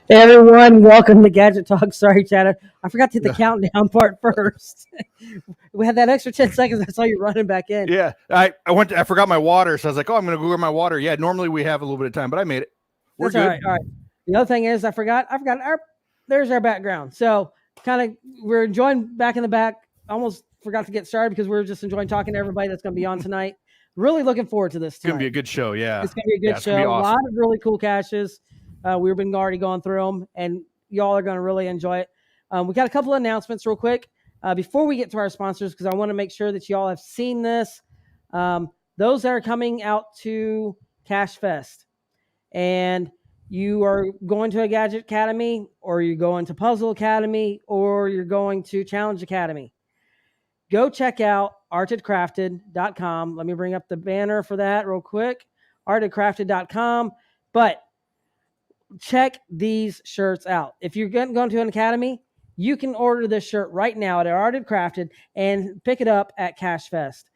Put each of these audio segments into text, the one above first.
Hey everyone, welcome to Gadget Talk. Sorry, Chad, I forgot to hit the countdown part first. We had that extra 10 seconds. I saw you running back in. Yeah, I forgot my water, so I was like, oh, I'm going to go grab my water. Yeah, normally we have a little bit of time, but I made it. We're good. All right. The other thing is I forgot there's our background. So kind of we're enjoying back in the back. Almost forgot to get started because we're just enjoying talking to everybody that's going to be on tonight. Really looking forward to this tonight. It's going to be a good show, yeah. It's going to be a good show. Awesome. A lot of really cool caches. We've been already going through them, and y'all are going to really enjoy it. We got a couple of announcements real quick before we get to our sponsors, because I want to make sure that y'all have seen this. Those that are coming out to Cache Fest, and you are going to a Gadget Academy, or you're going to Puzzle Academy, or you're going to Challenge Academy, go check out artedcrafted.com. Let me bring up the banner for that real quick. artedcrafted.com. But check these shirts out. If you're going to an academy, you can order this shirt right now at Arted Crafted and pick it up at Cache Fest.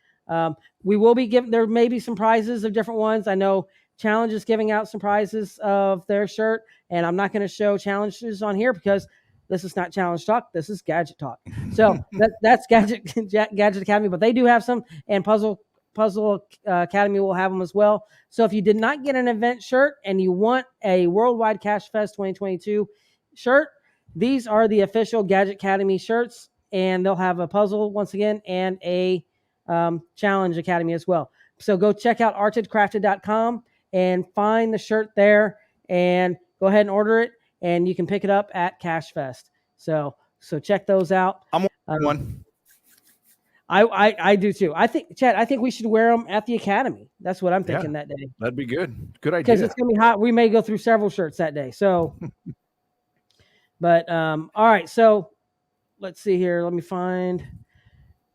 We will be giving, there may be some prizes of different ones. I know Challenge is giving out some prizes of their shirt, and I'm not going to show challenges on here because this is not Challenge Talk. This is Gadget Talk. So that's Gadget Academy, but they do have some, and Puzzle Academy will have them as well. So if you did not get an event shirt and you want a Worldwide Cache Fest 2022 shirt, these are the official Gadget Academy shirts, and they'll have a puzzle once again and a Challenge Academy as well. So go check out artedcrafted.com and find the shirt there, and go ahead and order it, and you can pick it up at Cache Fest. So check those out. I'm one. I do too. I think, Chad, we should wear them at the Academy. That's what I'm thinking that day. That'd be good. Good idea. Because it's going to be hot. We may go through several shirts that day. So, but, all right. So let's see here. Let me find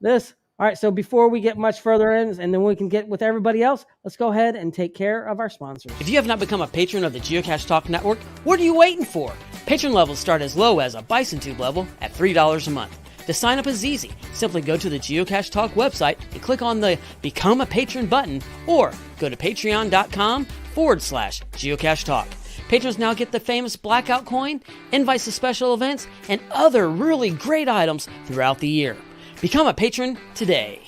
this. All right. So before we get much further in, and then we can get with everybody else, let's go ahead and take care of our sponsors. If you have not become a patron of the Geocache Talk Network, what are you waiting for? Patron levels start as low as a Bison Tube level at $3 a month. To sign up is easy. Simply go to the Geocache Talk website and click on the Become a Patron button, or go to patreon.com/Geocache Talk. Patrons now get the famous Blackout coin, invites to special events, and other really great items throughout the year. Become a patron today.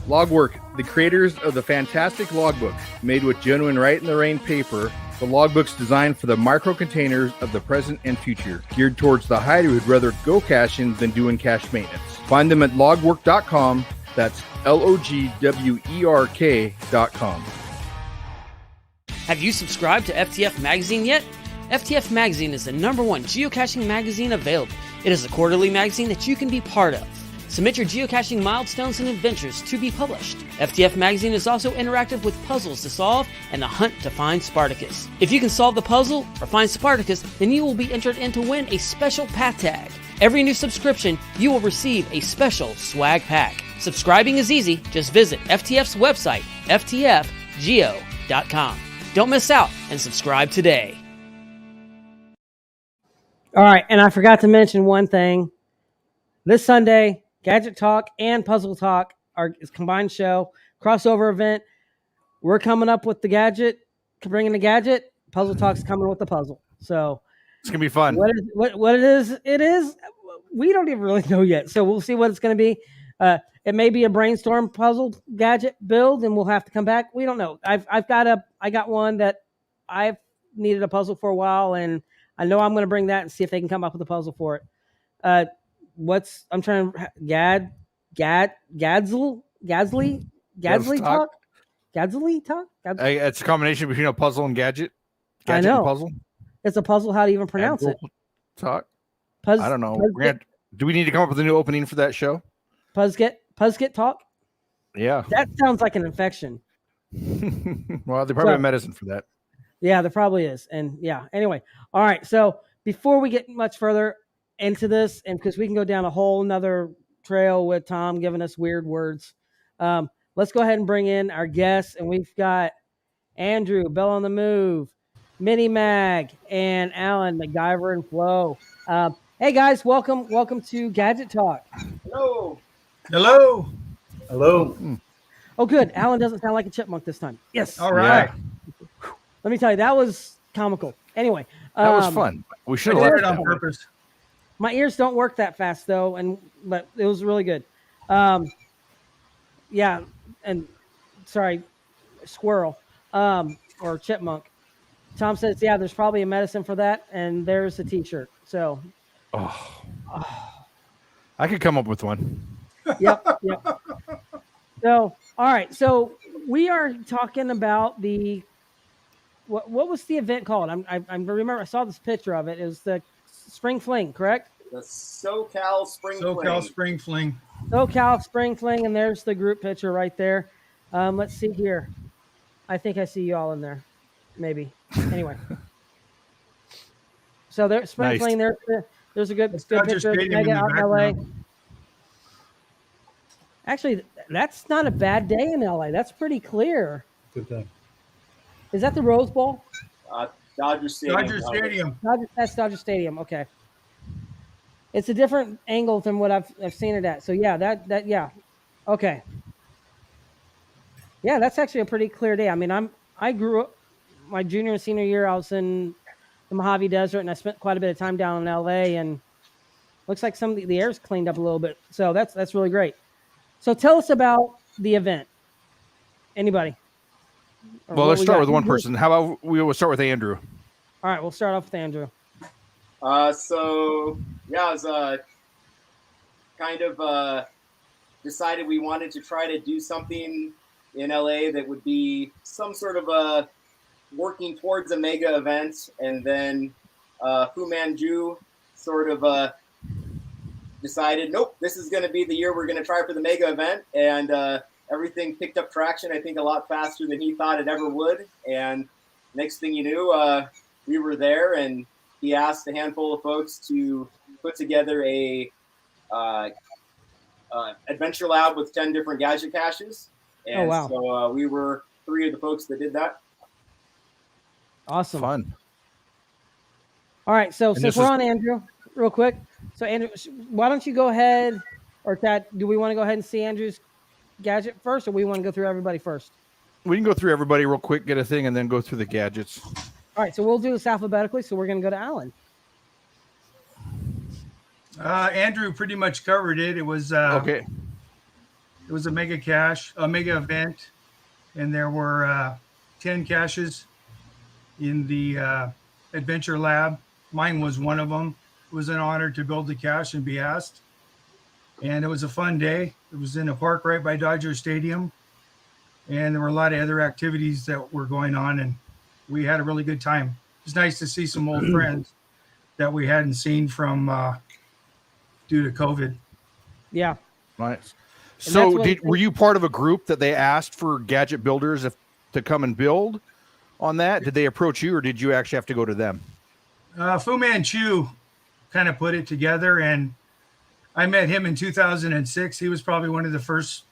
Logwork, the creators of the fantastic logbook, made with genuine write-in-the-rain paper. The logbook's designed for the micro-containers of the present and future, geared towards the hider who'd rather go caching than doing cache maintenance. Find them at logwork.com. That's LOGWERK.com. Have you subscribed to FTF Magazine yet? FTF Magazine is the #1 geocaching magazine available. It is a quarterly magazine that you can be part of. Submit your geocaching milestones and adventures to be published. FTF Magazine is also interactive with puzzles to solve and the hunt to find Spartacus. If you can solve the puzzle or find Spartacus, then you will be entered in to win a special pat tag. Every new subscription, you will receive a special swag pack. Subscribing is easy. Just visit FTF's website, ftfgeo.com. Don't miss out and subscribe today. All right, and I forgot to mention one thing. This Sunday, Gadget Talk and Puzzle Talk is a combined show, crossover event. We're coming up with the Gadget, bringing the Gadget. Puzzle Talk's coming with the puzzle. So it's gonna be fun. What it is. We don't even really know yet. So we'll see what it's going to be. It may be a brainstorm puzzle Gadget build, and we'll have to come back. We don't know. I got one that I've needed a puzzle for a while, and I know I'm going to bring that and see if they can come up with a puzzle for it. Gadsley talk. It's a combination between a puzzle and gadget. I know. And puzzle. It's a puzzle. How to even pronounce it? Talk. I don't know. Do we need to come up with a new opening for that show? Puzzget talk. Yeah. That sounds like an infection. Well, they probably have medicine for that. Yeah, there probably is. And yeah. Anyway, all right. So before we get much further into this, and because we can go down a whole nother trail with Tom giving us weird words, let's go ahead and bring in our guests. And we've got Andrew, BELLontheMove, minymag, and Alan, macgyverandflo. Hey guys, welcome to Gadget Talk. Hello. Oh, good. Alan doesn't sound like a chipmunk this time. Yes. All right. Let me tell you, that was comical. Anyway, That was fun. We should have I did left it on that. purpose. My ears don't work that fast though, but it was really good. Yeah, and sorry, squirrel, or chipmunk. Tom says, yeah, there's probably a medicine for that, and there's a T-shirt. So, Oh, I could come up with one. yep. So, all right. So we are talking about the what was the event called? I remember I saw this picture of it. It was the Spring Fling, correct? The SoCal Spring SoCal Fling. Spring Fling. SoCal Spring Fling, and there's the group picture right there. Let's see here. I think I see you all in there. Maybe. Anyway. So there's Spring Nice. Fling. There's a good Dodger picture of the Stadium in Mega the out in LA. background. Actually, that's not a bad day in LA. That's pretty clear. Good thing. Is that the Rose Bowl? Dodger Stadium. Dodger Stadium. That's Dodger Stadium. Okay. It's a different angle than what I've seen it at. So yeah, that yeah. Okay. Yeah, that's actually a pretty clear day. I mean, I grew up my junior and senior year. I was in the Mojave Desert, and I spent quite a bit of time down in LA. And looks like some of the air's cleaned up a little bit. So that's really great. So tell us about the event. Anybody? Or Well, what let's we start got? with one person. How about we will start with Andrew? All right, we'll start off with Andrew. So yeah, I was kind of decided we wanted to try to do something in LA that would be some sort of a working towards a mega event, and then Fu Manchu sort of decided, nope, this is going to be the year we're going to try for the mega event, and everything picked up traction, I think, a lot faster than he thought it ever would. And next thing you knew, we were there, and he asked a handful of folks to put together a adventure lab with 10 different gadget caches. And wow. So we were 3 of the folks that did that. Awesome. Fun. All right, so And since this we're is- on Andrew, real quick. So Andrew, why don't you go ahead, or Chad, do we want to go ahead and see Andrew's gadget first, or we want to go through everybody first? We can go through everybody real quick, get a thing, and then go through the gadgets. All right, so we'll do this alphabetically. So we're going to go to Alan. Andrew pretty much covered it. It was Okay. It was a mega cache, a mega event, and there were 10 caches in the adventure lab. Mine was one of them. It was an honor to build the cache and be asked. And it was a fun day. It was in a park right by Dodger Stadium. And there were a lot of other activities that were going on, and we had a really good time. It's nice to see some old friends that we hadn't seen from due to COVID. Yeah. Nice. And So, that's what- were you part of a group that they asked for gadget builders to come and build on that? Did they approach you, or did you actually have to go to them? Fu Manchu kind of put it together, and I met him in 2006. He was probably one of the first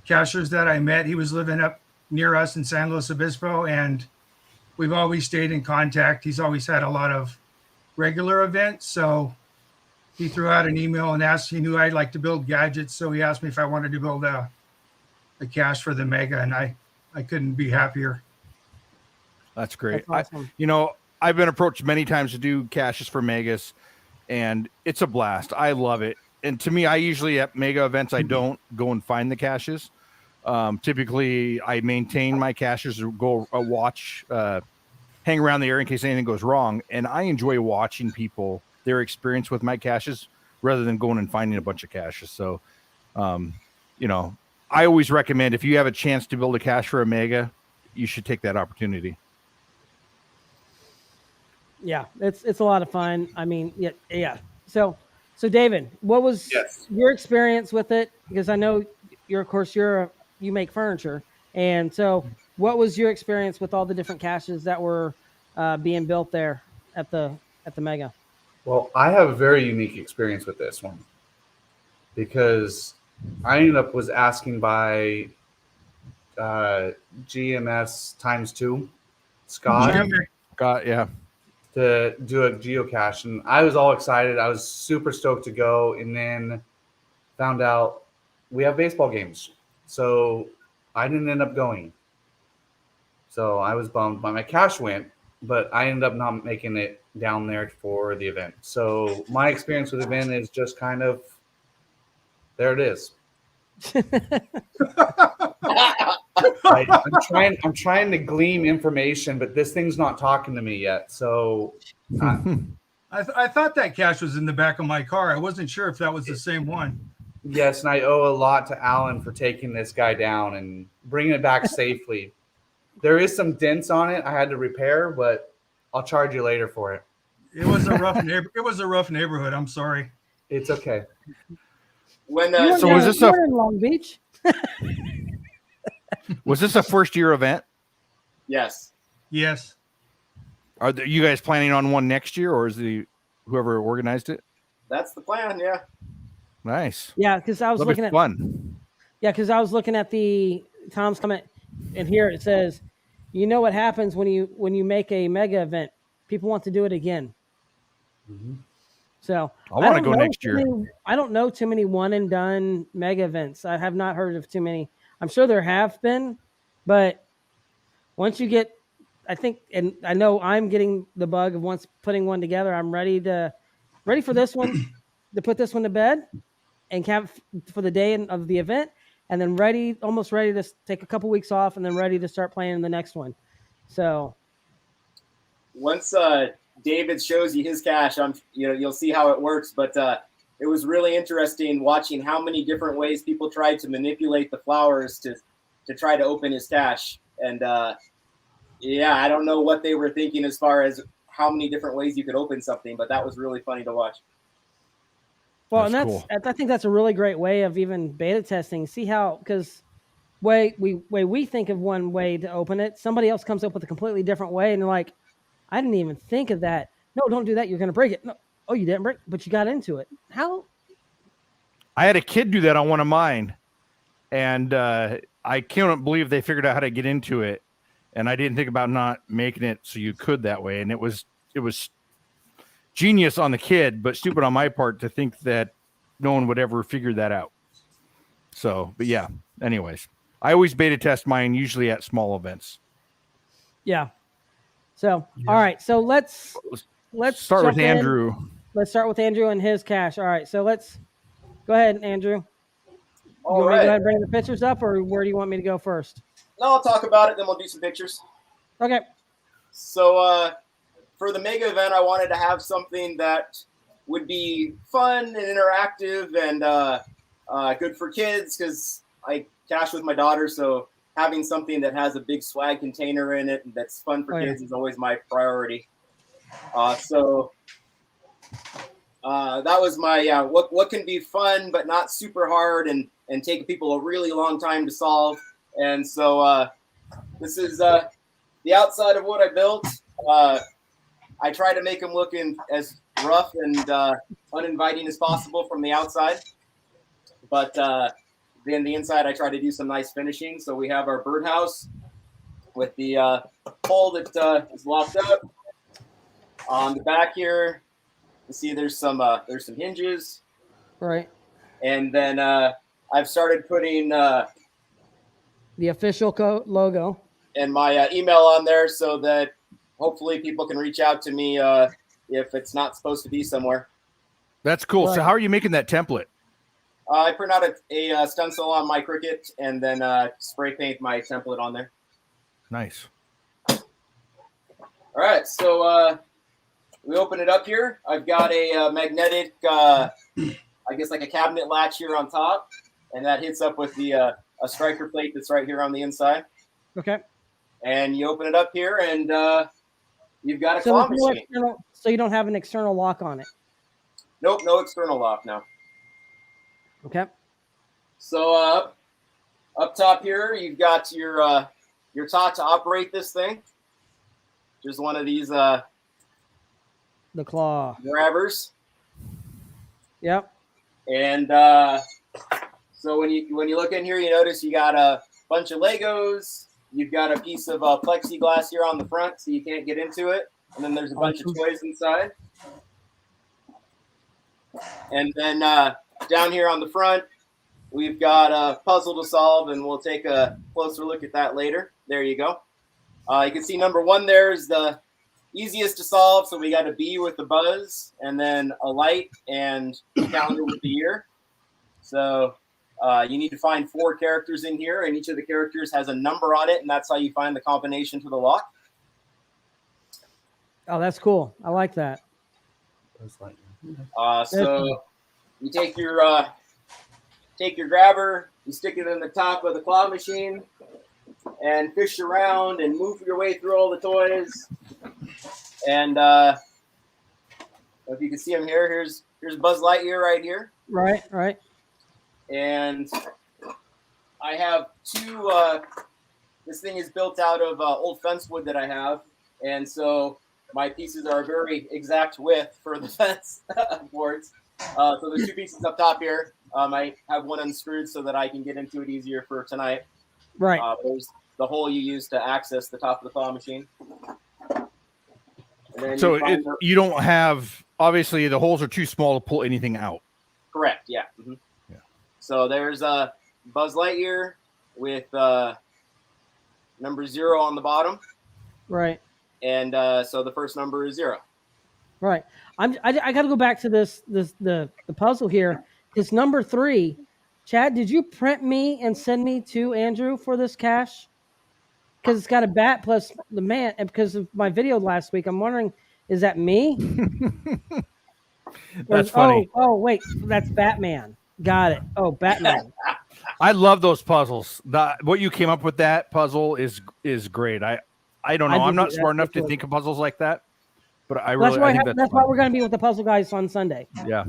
cachers that I met. He was living up near us in San Luis Obispo, and we've always stayed in contact. He's always had a lot of regular events, so he threw out an email and asked. He knew I'd like to build gadgets, so he asked me if I wanted to build a cache for the Mega, and I couldn't be happier. That's great. That's awesome. I've been approached many times to do caches for Megas, and it's a blast. I love it. And to me, I usually at mega events, I don't go and find the caches. Typically, I maintain my caches or go watch, hang around the area in case anything goes wrong. And I enjoy watching people, their experience with my caches, rather than going and finding a bunch of caches. So, I always recommend if you have a chance to build a cache for a mega, you should take that opportunity. Yeah, it's a lot of fun. I mean, yeah. So David, what was your experience with it? Because I know you make furniture, and so what was your experience with all the different caches that were being built there at the Mega? Well, I have a very unique experience with this one because I ended up was asking by GMS ×2 Scott. Yeah. To do a geocache, and I was all excited. I was super stoked to go, and then found out we have baseball games, so I didn't end up going. So I was bummed. But my cache went, but I ended up not making it down there for the event. So my experience with the event is just kind of there it is. I'm trying to glean information, but this thing's not talking to me yet. So I thought that cache was in the back of my car. I wasn't sure if that was the same one. yes, and I owe a lot to Alan for taking this guy down and bringing it back safely. There is some dents on it I had to repair, but I'll charge you later for it. It was a rough neighborhood. I'm sorry. It's okay. When So was this in Long Beach? Was this a first year event? yes. Yes. Are you guys planning on one next year, or is the whoever organized it? That's the plan, yeah. Nice. Yeah, because I was That'll looking be at fun. Yeah, because I was looking at the Tom's comment, and here it says, you know what happens when you make a mega event? People want to do it again. Mm-hmm. So I want to don't go know next too year. I don't know too many one and done mega events. I have not heard of too many. I'm sure there have been, but once you get, I think, and I know I'm getting the bug of once putting one together, I'm ready for this one, to put this one to bed and camp for the day of the event, and then almost ready to take a couple weeks off, and then ready to start playing the next one. So Once David shows you his cache, you'll see how it works. But it was really interesting watching how many different ways people tried to manipulate the flowers to try to open his cache. And yeah, I don't know what they were thinking as far as how many different ways you could open something, but that was really funny to watch. well, That's and cool. I think that's a really great way of even beta testing. See how, because way we think of one way to open it, somebody else comes up with a completely different way, and they're like, I didn't even think of that. No, don't do that. You're going to break it. No, oh, you didn't break, but you got into it. How? I had a kid do that on one of mine, and I can't believe they figured out how to get into it. And I didn't think about not making it so you could that way. And it was genius on the kid, but stupid on my part to think that no one would ever figure that out. So, but yeah, anyways, I always beta test mine, usually at small events. Yeah. So, all right. So let's Start with jump in. Andrew. Let's start with Andrew and his cache. All right. So let's go ahead, Andrew. All you want me to right. go ahead and bring the pictures up, or where do you want me to go first? No, I'll talk about it, then we'll do some pictures. Okay. So for the mega event, I wanted to have something that would be fun and interactive and good for kids, because I cache with my daughter. So having something that has a big swag container in it and that's fun for kids is always my priority. So that was my what can be fun but not super hard and take people a really long time to solve. And so this is the outside of what I built. I try to make them look as rough and uninviting as possible from the outside. But then the inside, I try to do some nice finishing. So we have our birdhouse with the pole that is locked up. On the back here, you see there's some hinges. Right. And then I've started putting The official logo. and my email on there so that hopefully people can reach out to me if it's not supposed to be somewhere. That's cool. Right. So how are you making that template? I print out a stencil on my Cricut and then spray paint my template on there. Nice. All right, so we open it up here. I've got a magnetic, I guess like a cabinet latch here on top, and that hits up with the a striker plate that's right here on the inside. Okay. And you open it up here, and you've got a So, claw there's no machine. so you don't have an external lock on it. Nope, no external lock now. Okay. So up top here, you've got your tot to operate this thing. Just one of these The claw. grabbers. Yep. And so when you look in here, you notice you got a bunch of Legos. You've got a piece of plexiglass here on the front, so you can't get into it. And then there's a bunch of toys inside. And then down here on the front, we've got a puzzle to solve, and we'll take a closer look at that later. There you go. You can see number one there is the easiest to solve. So we got a bee with the buzz, and then a light, and a calendar with the year. So you need to find 4 characters in here, and each of the characters has a number on it, and that's how you find the combination to the lock. Oh, that's cool. I like that. So you take your grabber, you stick it in the top of the claw machine, and fish around and move your way through all the toys. And if you can see him here, here's Buzz Lightyear right here. Right. And I have 2. This thing is built out of old fence wood that I have, and so my pieces are very exact width for the fence boards. So there's 2 pieces up top here. I have one unscrewed so that I can get into it easier for tonight. Right. There's the hole you use to access the top of the claw machine. So you don't have, obviously the holes are too small to pull anything out. Correct. Yeah. Mm-hmm. Yeah. So there's Buzz Lightyear with number 0 on the bottom. Right. And so the first number is 0. Right. I got to go back to the puzzle here. It's number 3. Chad, did you print me and send me to Andrew for this cache? Because it's got a bat plus the man. And because of my video last week, I'm wondering, is that me? That's funny. Oh, wait, that's Batman. Got it. Oh, Batman. I love those puzzles. What you came up with, that puzzle is great. I don't know. I'm not smart enough to think of puzzles like that, but I really I think that's why we're going to be with the puzzle guys on Sunday. Yeah.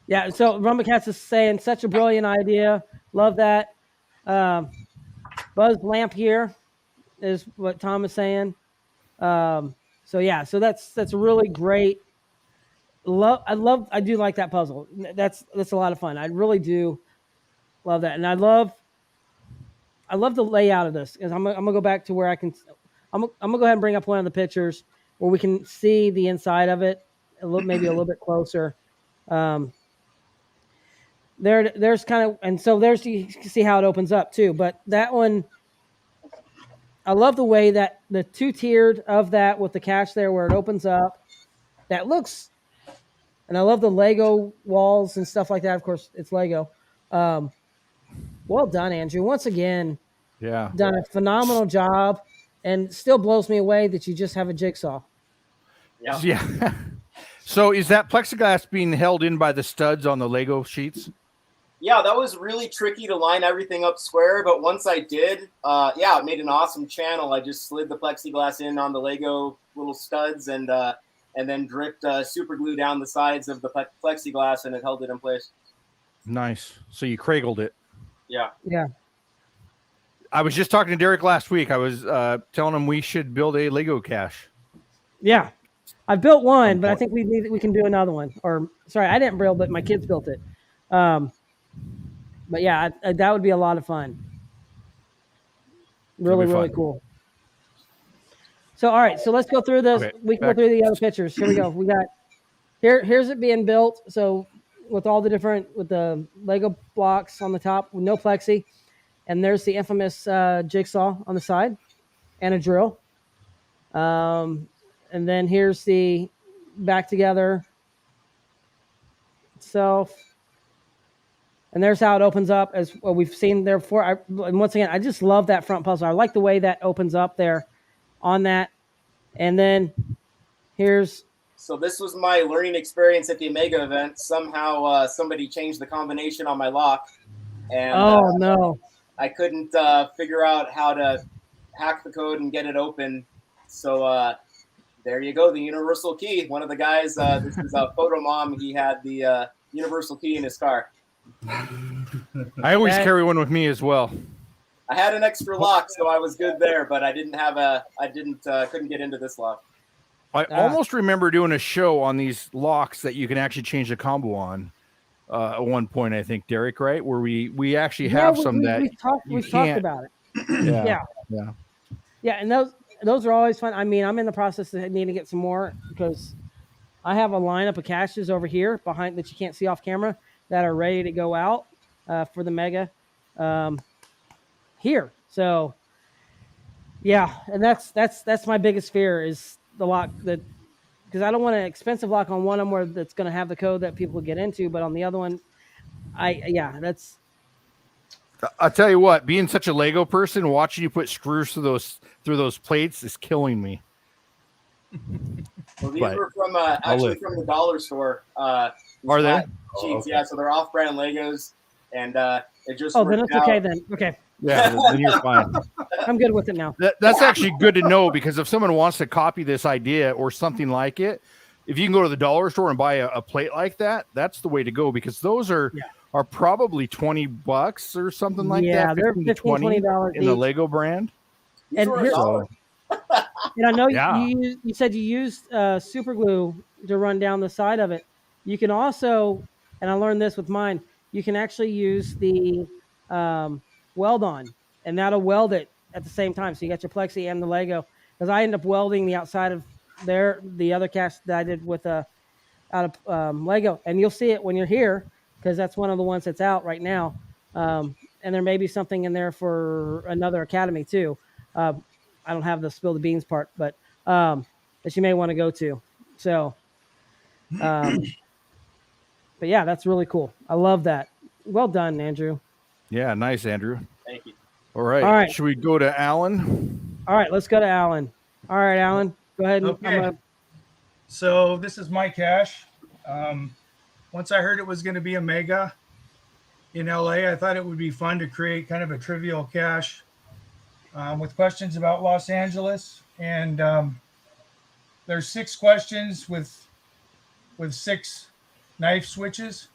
Yeah. So Rumbacats is saying such a brilliant idea. Love that. Buzz lamp here is what Tom is saying. So that's really great. I do like that puzzle. That's a lot of fun. I really do love that, and I love the layout of this. Because I'm gonna go back to where I'm gonna go ahead and bring up one of the pictures where we can see the inside of it maybe a little bit closer. There's kind of, and so you can see how it opens up too. But that one, I love the way that the 2-tiered of that with the cache there where it opens up. That looks, and I love the Lego walls and stuff like that. Of course, it's Lego. Well done, Andrew. Once again, yeah, done a phenomenal job, and still blows me away that you just have a jigsaw. Yeah. So is that plexiglass being held in by the studs on the Lego sheets? Yeah, that was really tricky to line everything up square, but once I did, it made an awesome channel. I just slid the plexiglass in on the Lego little studs and then dripped super glue down the sides of the plexiglass, and it held it in place. Nice. So you craigled it. Yeah. Yeah. I was just talking to Derek last week. I was telling him we should build a Lego cache. Yeah. I built one, but I think we can do another one. Or sorry, I didn't build, but my kids built it. But yeah, that would be a lot of fun. Really cool. So all right, so let's go through this. Okay, we can go through the other pictures. Here we go. We got here's it being built. So with all the Lego blocks on the top with no plexi, and there's the infamous jigsaw on the side, and a drill. And then here's the back together itself. And there's how it opens up, as well, we've seen there before. And once again, I just love that front puzzle. I like the way that opens up there on that. And then here's... So this was my learning experience at the Omega event. Somehow somebody changed the combination on my lock. And no. I couldn't figure out how to hack the code and get it open. So there you go, the universal key. One of the guys, this is a photo mom, he had the universal key in his car. I always carry one with me as well. I had an extra lock, so I was good there, but I didn't have couldn't get into this lock. I almost remember doing a show on these locks that you can actually change the combo on at one point, I think, Derek, right? Where we actually have we've talked about it. Yeah, and those are always fun. I mean, I'm in the process of needing to get some more because I have a lineup of caches over here behind that you can't see off camera that are ready to go out for the Mega. here. So yeah, and that's my biggest fear is the lock that, because I don't want an expensive lock on one of them where that's going to have the code that people get into, but on the other one, that's I'll tell you what, being such a Lego person, watching you put screws through those plates is killing me. Well, these But were from actually from the dollar store. Are they? Cheats, yeah. So they're off-brand Legos, and it just then it's okay then. Okay, Yeah, then you're fine. I'm good with it now. That's actually good to know, because if someone wants to copy this idea or something like it, if you can go to the dollar store and buy a plate like that, that's the way to go, because those are probably $20 or something like that. Yeah, they're $15 to $20 in the Lego brand. And I know Yeah. you said you used super glue to run down the side of it. You can also, and I learned this with mine, you can actually use the weld on, and that'll weld it at the same time. So you got your plexi and the Lego. Because I end up welding the outside of the other cache that I did with out of Lego, and you'll see it when you're here, because that's one of the ones that's out right now. And there may be something in there for another academy too. I don't have the spill the beans part, but that you may want to go to. So, but yeah, that's really cool. I love that. Well done, Andrew. Yeah, nice, Andrew. Thank you. All right. Should we go to Alan? All right, let's go to Alan. All right, Alan, go ahead. Okay. So this is my cache. Once I heard it was going to be a mega in LA, I thought it would be fun to create kind of a trivial cache with questions about Los Angeles. And there's 6 questions with 6 knife switches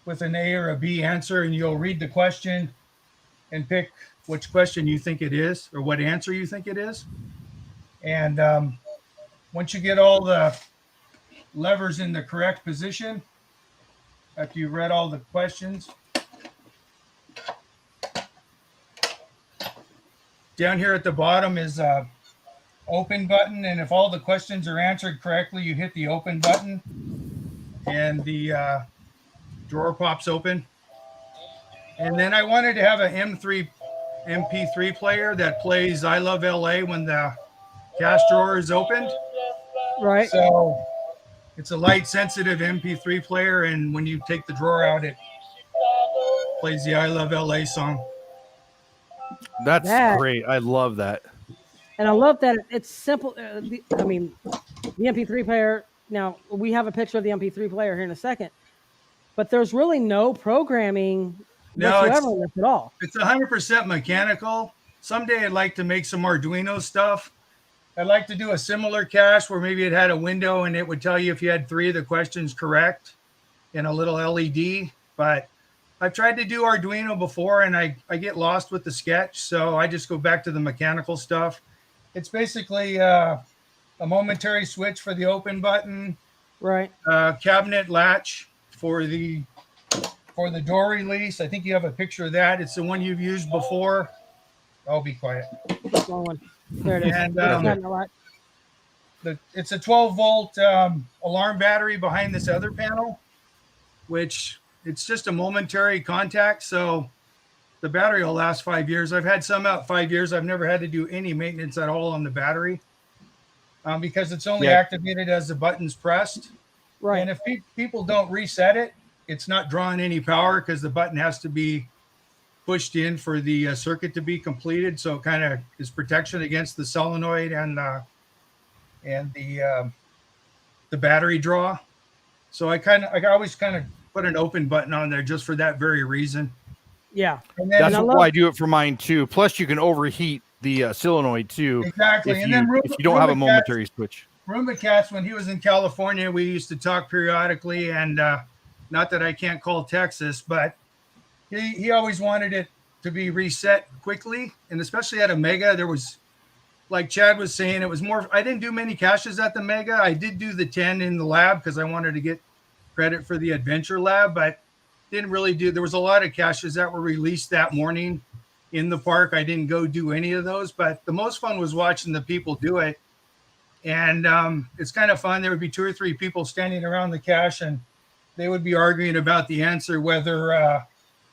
with an A or a B answer, and you'll read the question and pick which question you think it is or what answer you think it is. And once you get all the levers in the correct position, after you've read all the questions, down here at the bottom is a open button, and if all the questions are answered correctly, you hit the open button and the drawer pops open. And then I wanted to have an MP3 player that plays I Love LA when the cache drawer is opened. Right. So it's a light sensitive MP3 player, and when you take the drawer out, it plays the I Love LA song. That's great. I love that. And I love that it's simple. The MP3 player. Now, we have a picture of the MP3 player here in a second, but there's really no programming whatsoever in this at all. It's 100% mechanical. Someday I'd like to make some Arduino stuff. I'd like to do a similar cache where maybe it had a window and it would tell you if you had 3 of the questions correct in a little LED. But I've tried to do Arduino before, and I get lost with the sketch, so I just go back to the mechanical stuff. It's basically a momentary switch for the open button, right? Cabinet latch for the door release. I think you have a picture of that. It's the one you've used before. I'll be quiet. There it is. And it's a 12-volt alarm battery behind this other panel, which it's just a momentary contact, so the battery will last 5 years. I've had some out 5 years. I've never had to do any maintenance at all on the battery because it's only activated as the button's pressed. Right. And if people don't reset it, it's not drawing any power because the button has to be pushed in for the circuit to be completed. So it kind of is protection against the solenoid and the battery draw. So I always kind of put an open button on there just for that very reason. Yeah. And then, that's why I do it for mine too. Plus you can overheat the solenoid too. Exactly. If you don't have a momentary switch. Roomba Cats, when he was in California, we used to talk periodically, and not that I can't call Texas, but he always wanted it to be reset quickly, and especially at a Mega, there was, like Chad was saying, it was more. I didn't do many caches at the Mega. I did do the 10 in the lab because I wanted to get credit for the adventure lab, but didn't really do. There was a lot of caches that were released that morning in the park. I didn't go do any of those, but the most fun was watching the people do it. And it's kind of fun. There would be 2 or 3 people standing around the cache, and they would be arguing about the answer, whether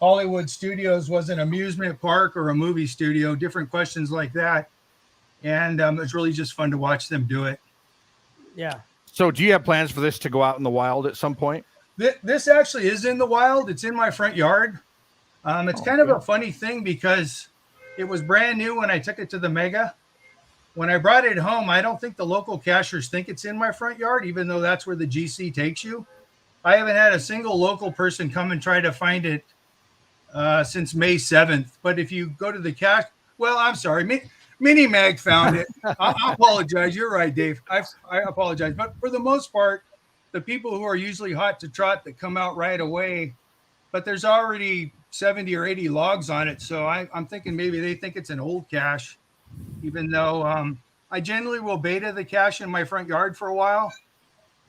Hollywood Studios was an amusement park or a movie studio, different questions like that. And it's really just fun to watch them do it. Yeah. So do you have plans for this to go out in the wild at some point? This actually is in the wild. It's in my front yard. It's kind of a funny thing because it was brand new when I took it to the Mega. When I brought it home, I don't think the local cachers think it's in my front yard, even though that's where the GC takes you. I haven't had a single local person come and try to find it since May 7th. But if you go to the cache, well, I'm sorry, minymag found it. I apologize. You're right, Dave. I apologize. But for the most part, the people who are usually hot to trot that come out right away, but there's already 70 or 80 logs on it. So I'm thinking maybe they think it's an old cache, even though I generally will beta the cache in my front yard for a while.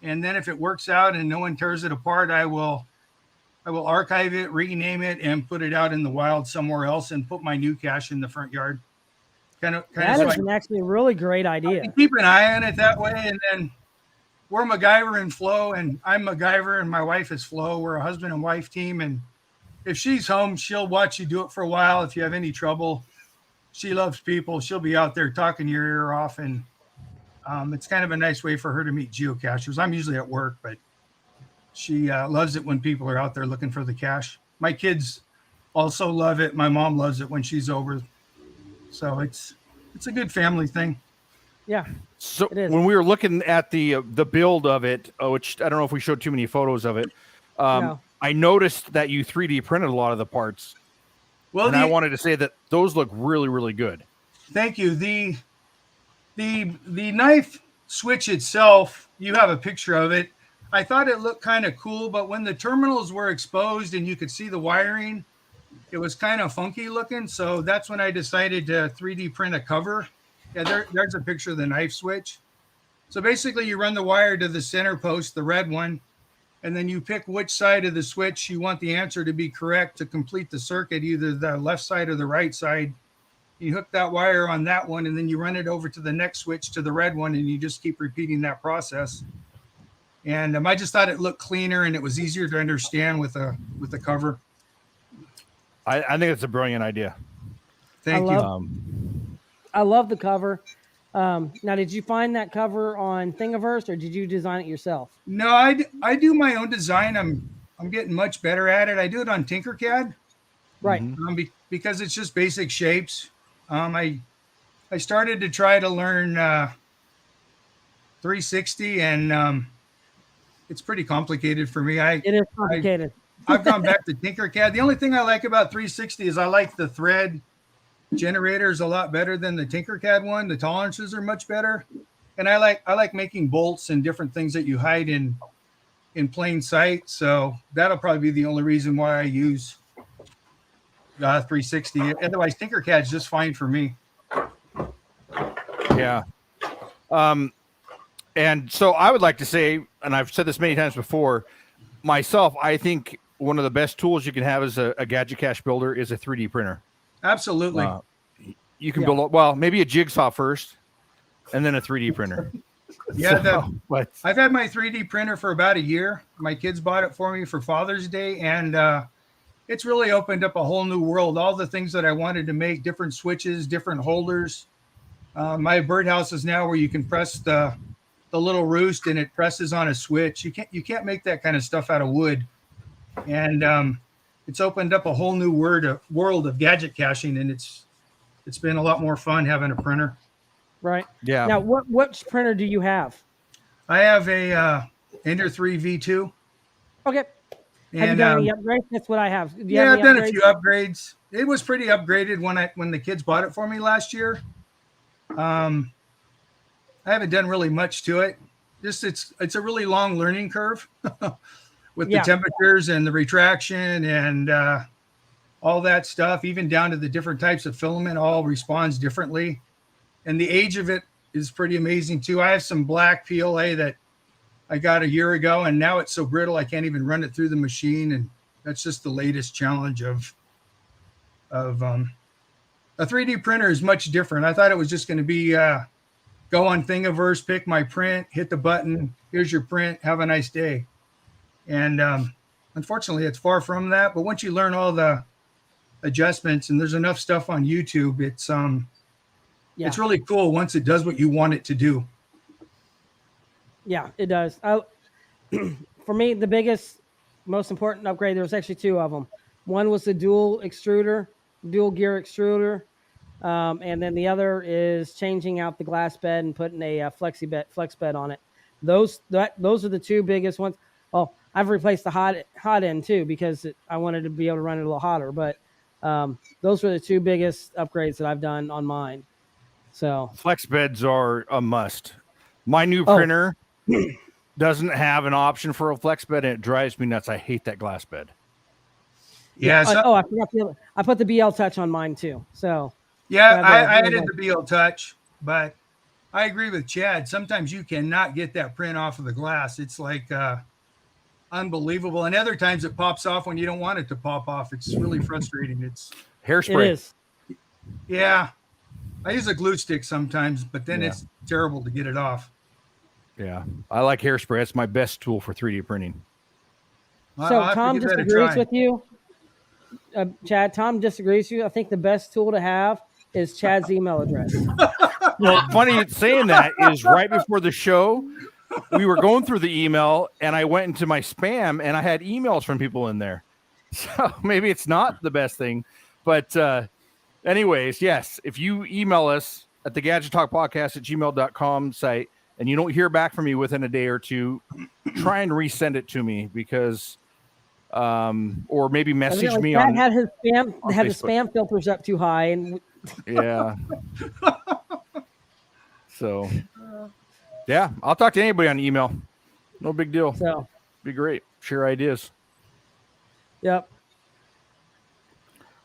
And then if it works out and no one tears it apart, I will archive it, rename it, and put it out in the wild somewhere else and put my new cache in the front yard. That is actually a really great idea. Keep an eye on it that way. And then we're MacGyver and Flo, and I'm MacGyver and my wife is Flo. We're a husband and wife team. And if she's home, she'll watch you do it for a while. If you have any trouble, she loves people. She'll be out there talking your ear off. And it's kind of a nice way for her to meet geocachers. I'm usually at work, but she loves it when people are out there looking for the cache. My kids also love it. My mom loves it when she's over. So it's a good family thing. Yeah. So when we were looking at the build of it, which I don't know if we showed too many photos of it, No. I noticed that you 3D printed a lot of the parts. Well, and I wanted to say that those look really, really good. Thank you. The knife switch itself, you have a picture of it. I thought it looked kind of cool, but when the terminals were exposed and you could see the wiring, it was kind of funky looking. So that's when I decided to 3D print a cover. Yeah, there's a picture of the knife switch. So basically you run the wire to the center post, the red one, and then you pick which side of the switch you want the answer to be correct to complete the circuit, either the left side or the right side. You hook that wire on that one, and then you run it over to the next switch to the red one, and you just keep repeating that process. And I just thought it looked cleaner and it was easier to understand with the cover. I think it's a brilliant idea. Thank you. I love the cover. Now, did you find that cover on Thingiverse, or did you design it yourself? No, I do my own design. I'm getting much better at it. I do it on Tinkercad, right? Because it's just basic shapes. I started to try to learn 360, and it's pretty complicated for me. It is complicated. I've gone back to Tinkercad. The only thing I like about 360 is I like the thread generators a lot better than the Tinkercad one. The tolerances are much better, and I like making bolts and different things that you hide in plain sight. So that'll probably be the only reason why I use 360. Otherwise, Tinkercad's just fine for me. Yeah. And so I would like to say, and I've said this many times before, myself, I think one of the best tools you can have as a gadget cache builder is a 3D printer. Absolutely. You can build, well, maybe a jigsaw first and then a 3D printer. Yeah. I've had my 3D printer for about a year. My kids bought it for me for Father's Day, and it's really opened up a whole new world. All the things that I wanted to make, different switches, different holders. My birdhouse is now where you can press the little roost and it presses on a switch. You can't make that kind of stuff out of wood. And it's opened up a whole new world of gadget caching, and it's been a lot more fun having a printer. Right. Yeah. Now, what printer do you have? I have a Ender 3 V2. Okay. Have you done any upgrades? That's what I have. I've done a few upgrades. It was pretty upgraded when the kids bought it for me last year. I haven't done really much to it. Just it's a really long learning curve with the temperatures and the retraction and all that stuff, even down to the different types of filament, all responds differently. And the age of it is pretty amazing too. I have some black PLA that I got a year ago, and now it's so brittle I can't even run it through the machine. And that's just the latest challenge of a 3D printer is much different. I thought it was just going to be go on Thingiverse, pick my print, hit the button, here's your print, have a nice day. And Unfortunately, it's far from that. But once you learn all the adjustments, and there's enough stuff on YouTube, it's really cool once it does what you want it to do. Yeah, it does. For me, the biggest, most important upgrade, there was actually two of them. One was the dual gear extruder. And then the other is changing out the glass bed and putting a flex bed on it. Those are the two biggest ones. Oh, I've replaced the hot end too because I wanted to be able to run it a little hotter. But those were the two biggest upgrades that I've done on mine. So flex beds are a must. My new printer doesn't have an option for a flex bed, and it drives me nuts. I hate that glass bed. Yeah. I forgot I put the BL Touch on mine too. So yeah, I added the BL Touch, but I agree with Chad. Sometimes you cannot get that print off of the glass. It's like unbelievable. And other times it pops off when you don't want it to pop off. It's really frustrating. It's hairspray. It is. Yeah. I use a glue stick sometimes, but then it's terrible to get it off. Yeah. I like hairspray. It's my best tool for 3D printing. So Tom disagrees with you. Chad, Tom disagrees with you. I think the best tool to have is Chad's email address. Well, funny saying that is right before the show, we were going through the email and I went into my spam and I had emails from people in there. So maybe it's not the best thing, but anyways, yes, if you email us at the gadgettalkpodcast@gmail.com site and you don't hear back from me within a day or two, try and resend it to me because or maybe message me on. Had his spam filters up too high, and yeah. So, yeah, I'll talk to anybody on email. No big deal. So, be great. Share ideas. Yep.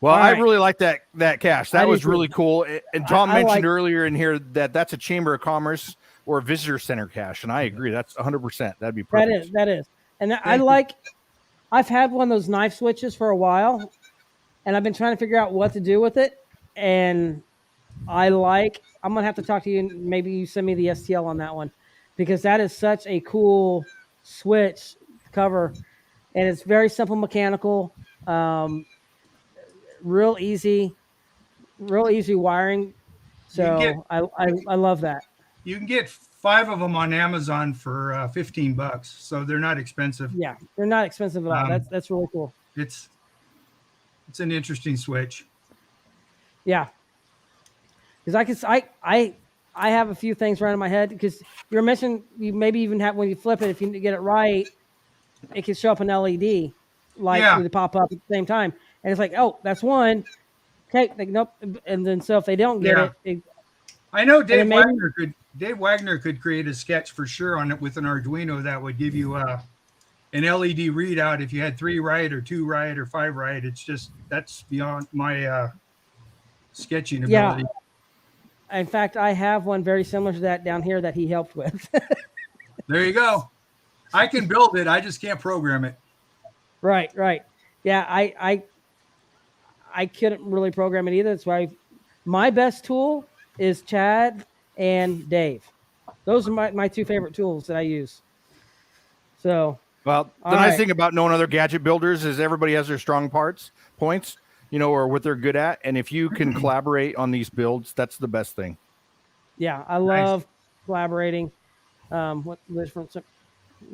Well, I really like that cache. That was really cool. And Tom mentioned earlier in here that that's a Chamber of Commerce or a visitor center cache, and I agree. That's 100%. That'd be perfect. That is. And I've had one of those knife switches for a while, and I've been trying to figure out what to do with it. And I'm gonna have to talk to you. Maybe you send me the STL on that one, because that is such a cool switch cover, and it's very simple mechanical, real easy wiring. So I love that. You can get 5 of them on Amazon for $15, so they're not expensive. Yeah, they're not expensive at all. That's really cool. It's an interesting switch. Yeah, because I have a few things running in my head, because you're mentioning you maybe even have, when you flip it, if you get it right, it can show up an LED light to pop up at the same time, and it's like, oh, that's one. Okay, nope, and then so if they don't get it, I know Dave Wagner could create a sketch for sure on it with an Arduino that would give you an LED readout if you had 3 right or 2 right or 5 right. It's just, that's beyond my sketching ability. Yeah. In fact, I have one very similar to that down here that he helped with. There you go. I can build it. I just can't program it. Right. Yeah, I couldn't really program it either. That's why my best tool is Chad and Dave. Those are my 2 favorite tools that I use. So, well, the nice thing about knowing other gadget builders is everybody has their strong points, or what they're good at. And if you can collaborate on these builds, that's the best thing. Yeah, I love collaborating with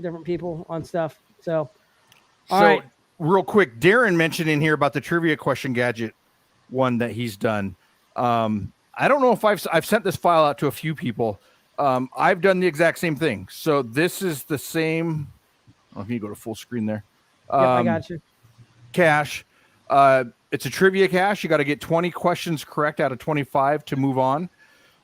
different people on stuff. So, all right. Real quick, Darren mentioned in here about the trivia question gadget one that he's done. I don't know if I've sent this file out to a few people. I've done the exact same thing. So this is the same. I don't know if you go to full screen there. I got you. Cache. It's a trivia cache. You got to get 20 questions correct out of 25 to move on,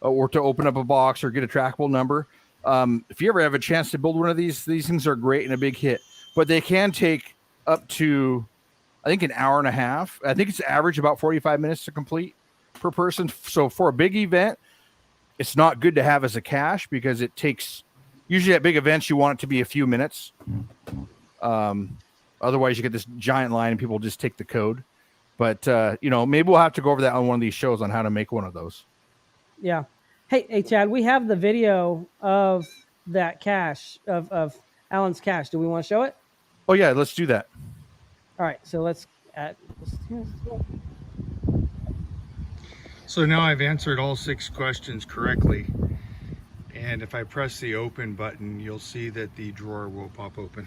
or to open up a box or get a trackable number. If you ever have a chance to build one of these things are great and a big hit, but they can take up to, I think, an hour and a half. I think it's average about 45 minutes to complete per person. So for a big event, it's not good to have as a cache, because it takes, usually at big events, you want it to be a few minutes. Otherwise you get this giant line and people just take the code. But, maybe we'll have to go over that on one of these shows on how to make one of those. Yeah. Hey, Chad, we have the video of that cache, of Alan's cache. Do we want to show it? Oh, yeah, let's do that. All right, so let's add. So now I've answered all 6 questions correctly. And if I press the open button, you'll see that the drawer will pop open.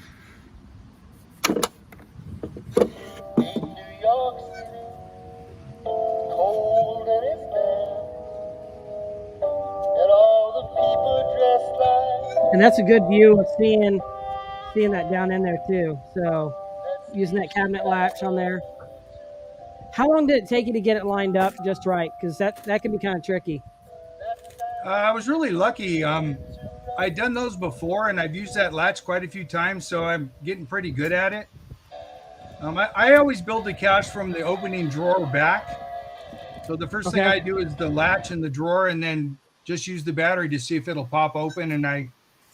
And that's a good view of seeing that down in there too. So using that cabinet latch on there. How long did it take you to get it lined up just right? Because that can be kind of tricky. I was really lucky. I'd done those before, and I've used that latch quite a few times, so I'm getting pretty good at it. I always build the cache from the opening drawer back. So the first thing I do is the latch in the drawer, and then just use the battery to see if it'll pop open, and I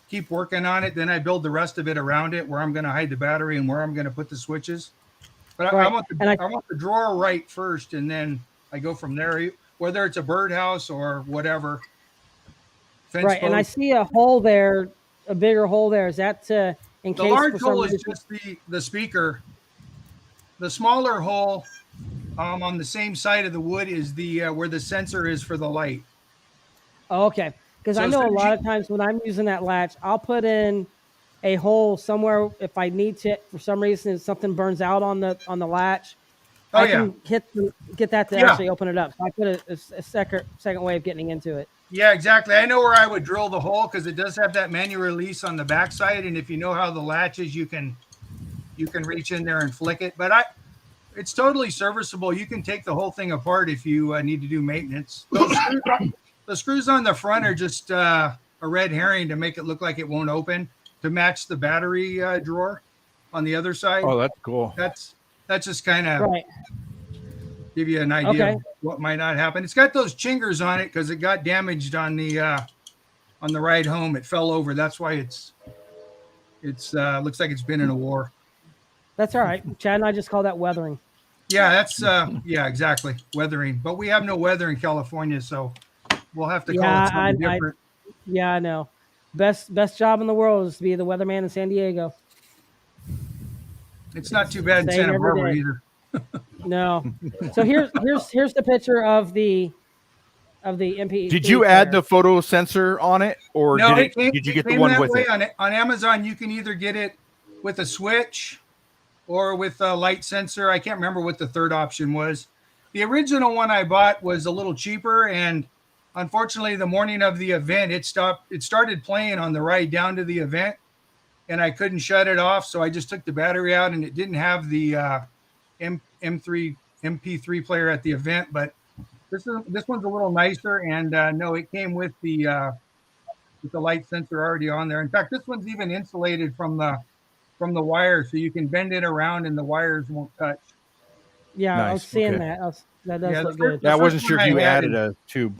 keep working on it. Then I build the rest of it around it, where I'm going to hide the battery and where I'm going to put the switches. But I want the drawer right first, and then I go from there, whether it's a birdhouse or whatever. Right, and I see a hole there, a bigger hole there. Is that in case? The large hole is just the speaker. The smaller hole on the same side of the wood is the where the sensor is for the light. Oh, okay. Because I know a lot of times when I'm using that latch, I'll put in a hole somewhere if I need to, for some reason, if something burns out on the latch. I can get that to actually open it up. So I put a second way of getting into it. Yeah, exactly. I know where I would drill the hole because it does have that manual release on the backside, and if you know how the latch is, you can reach in there and flick it. But it's totally serviceable. You can take the whole thing apart if you need to do maintenance. The screws on the front are just a red herring to make it look like it won't open, to match the battery drawer on the other side. Oh, that's cool. That's just kind of give you an idea of what might not happen. It's got those chingers on it because it got damaged on the ride home. It fell over. That's why it's looks like it's been in a war. That's all right. Chad and I just call that weathering. Yeah, that's exactly, weathering. But we have no weather in California, so we'll have to call it something different. I know. Best job in the world is to be the weatherman in San Diego. It's not too bad in Santa Barbara either. No. So here's the picture of the MP. Did you add the photo sensor on it, or no, did you get the one with it? On Amazon, you can either get it with a switch or with a light sensor. I can't remember what the third option was. The original one I bought was a little cheaper, and unfortunately, the morning of the event, it started playing on the ride down to the event, and I couldn't shut it off, so I just took the battery out, and it didn't have the MP3 player at the event. But this one's a little nicer, and no, it came with the light sensor already on there. In fact, this one's even insulated from the wire, so you can bend it around and the wires won't touch. Yeah, nice. I was seeing that. That does look good. I wasn't sure if you added a tube.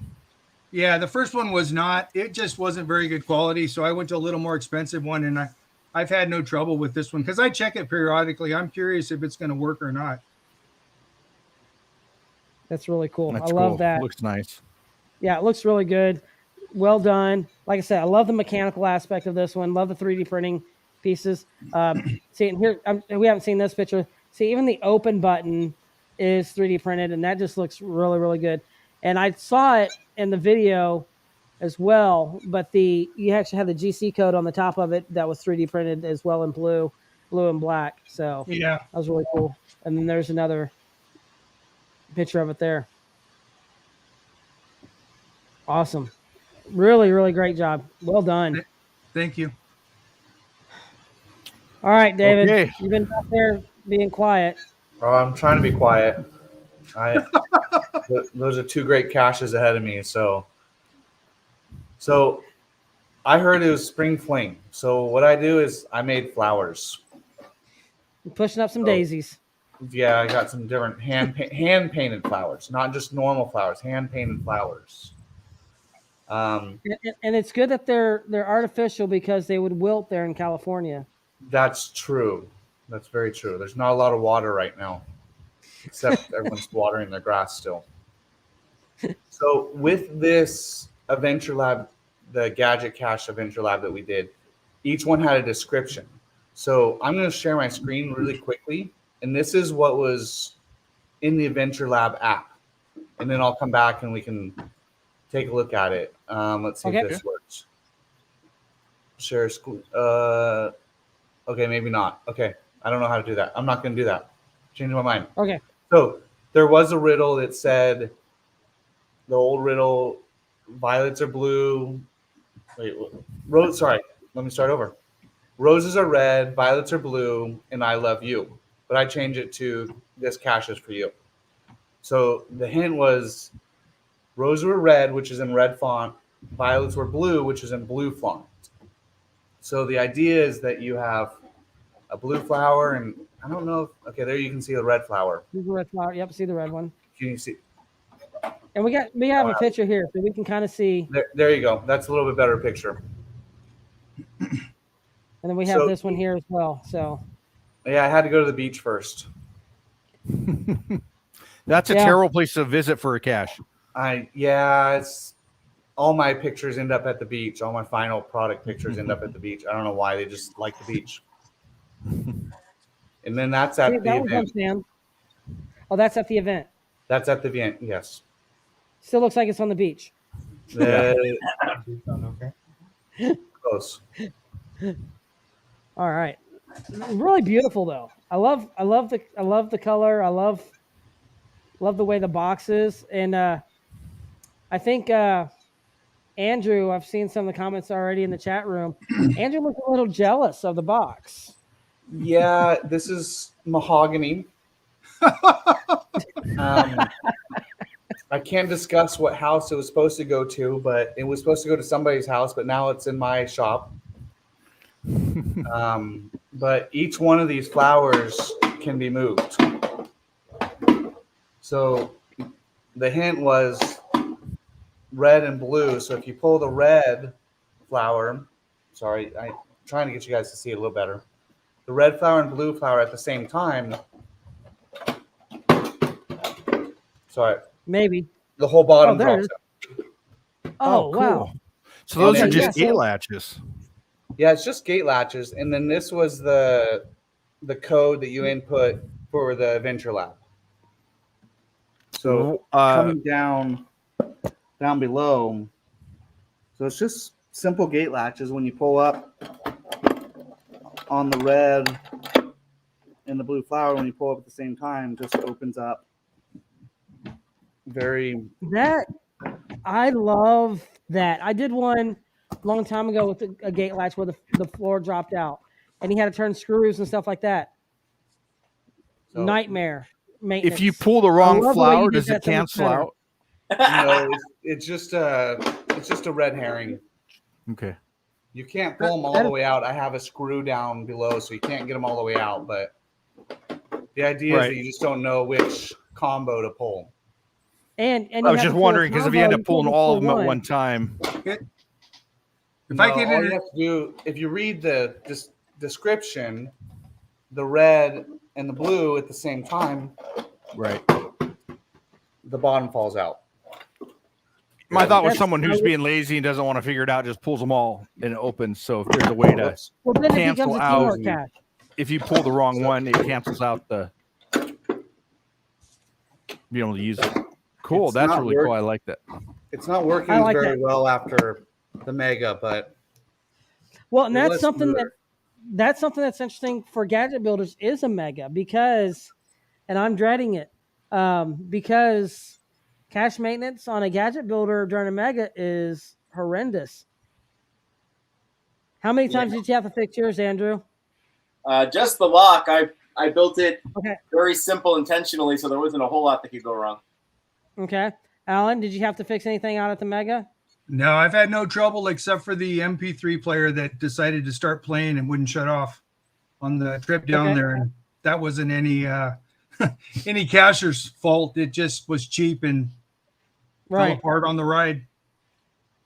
Yeah, the first one was not. It just wasn't very good quality, so I went to a little more expensive one, and I've had no trouble with this one because I check it periodically. I'm curious if it's going to work or not. That's really cool. I love that. Looks nice. Yeah, it looks really good. Well done. Like I said, I love the mechanical aspect of this one. Love the 3D printing pieces. See, and here we haven't seen this picture. See, even the open button is 3D printed, and that just looks really, really good. And I saw it in the video as well, but you actually have the GC code on the top of it that was 3D printed as well in blue and black. So yeah, that was really cool. And then there's another picture of it there. Awesome. Really, really great job. Well done. Thank you. All right, David. Okay. You've been back there being quiet. Oh, I'm trying to be quiet. Those are 2 great caches ahead of me. So I heard it was spring fling. So what I do is I made flowers. You're pushing up some daisies. Yeah, I got some different hand painted flowers, not just normal flowers, hand painted flowers. And it's good that they're artificial because they would wilt there in California. That's true. That's very true. There's not a lot of water right now, except everyone's watering their grass still. So with this Adventure Lab, the Gadget Cache Adventure Lab that we did, each one had a description. So I'm going to share my screen really quickly, And this is what was in the Adventure Lab app. And then I'll come back and we can take a look at it. Let's see if this works. Share screen. Okay, maybe not. Okay, I don't know how to do that. I'm not going to do that. Changing my mind. Okay. So there was a riddle that said, the old riddle, violets are blue. Wait, sorry, let me start over. Roses are red, violets are blue, and I love you. But I change it to this cache is for you. So the hint was roses were red, which is in red font. Violets were blue, which is in blue font. So the idea is that you have a blue flower, and I don't know. Okay, there you can see the red flower. There's the red flower. Yep, see the red one. Can you see? And we have a picture here, so we can kind of see. There you go. That's a little bit better picture. And then we have this one here as well. So yeah, I had to go to the beach first. That's a terrible place to visit for a cache. It's all my pictures end up at the beach. All my final product pictures end up at the beach. I don't know why, they just like the beach. And then that's at the event. Oh, that's at the event. That's at the event, yes. Still looks like it's on the beach. Close. All right. Really beautiful though. I love the color. I love the way the box is. And I think Andrew, I've seen some of the comments already in the chat room. Andrew looks a little jealous of the box. Yeah, this is mahogany. I can't discuss what house it was supposed to go to, but it was supposed to go to somebody's house, but now it's in my shop. But each one of these flowers can be moved. So the hint was red and blue. So if you pull the red flower, sorry, I'm trying to get you guys to see it a little better. The red flower and blue flower at the same time. Sorry. Maybe. The whole bottom drops out. Oh, cool. wow. So those are just gate latches. Yeah, it's just gate latches. And then this was the code that you input for the Adventure Lab. So coming down below. So it's just simple gate latches. When you pull up on the red and the blue flower, when you pull up at the same time, just opens up. I love that. I did one a long time ago with a gate latch where the floor dropped out and he had to turn screws and stuff like that. So, nightmare maintenance. If you pull the wrong flower, does it cancel out? No, it's just a red herring. Okay. You can't pull them all the way out. I have a screw down below, so you can't get them all the way out. But the idea is that you just don't know which combo to pull. And I was just wondering because if you end up pulling all of them at one time. If you read the description, the red and the blue at the same time, right, the bottom falls out. My thought was someone who's being lazy and doesn't want to figure it out just pulls them all and it opens. So if there's a way to cancel out, if you pull the wrong one, it cancels out the be able to use it. Cool, that's really cool. I like that. It's not working very well after the Mega, but and that's something that's interesting for gadget builders is a Mega because, and I'm dreading it, because cache maintenance on a gadget builder during a Mega is horrendous. How many times did you have to fix yours, Andrew? Just the lock. I built it very simple intentionally, so there wasn't a whole lot that could go wrong. Okay. Alan, did you have to fix anything out at the Mega? No, I've had no trouble except for the MP3 player that decided to start playing and wouldn't shut off on the trip down there. And that wasn't any any cacher's fault. It just was cheap and fell apart on the ride.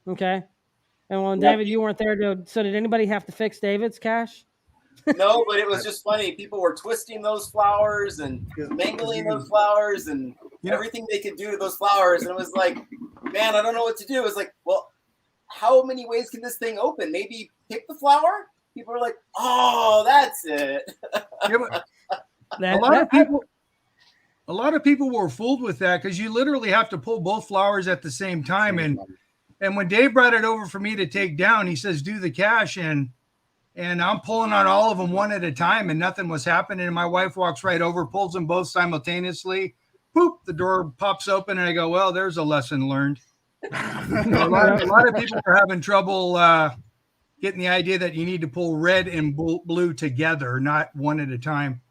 Okay. And David, you weren't there so did anybody have to fix David's cache? No, but it was just funny. People were twisting those flowers and mangling those flowers and everything they could do to those flowers. And it was like, man, I don't know what to do. It was like, well, how many ways can this thing open? Maybe pick the flower? People are like, oh, that's it. That, A lot that- of people. A lot of people were fooled with that because you literally have to pull both flowers at the same time. And when Dave brought it over for me to take down, he says, "Do the cache," and I'm pulling on all of them one at a time, and nothing was happening. And my wife walks right over, pulls them both simultaneously. Boop! The door pops open, and I go, "Well, there's a lesson learned." a lot of people are having trouble getting the idea that you need to pull red and blue together, not one at a time.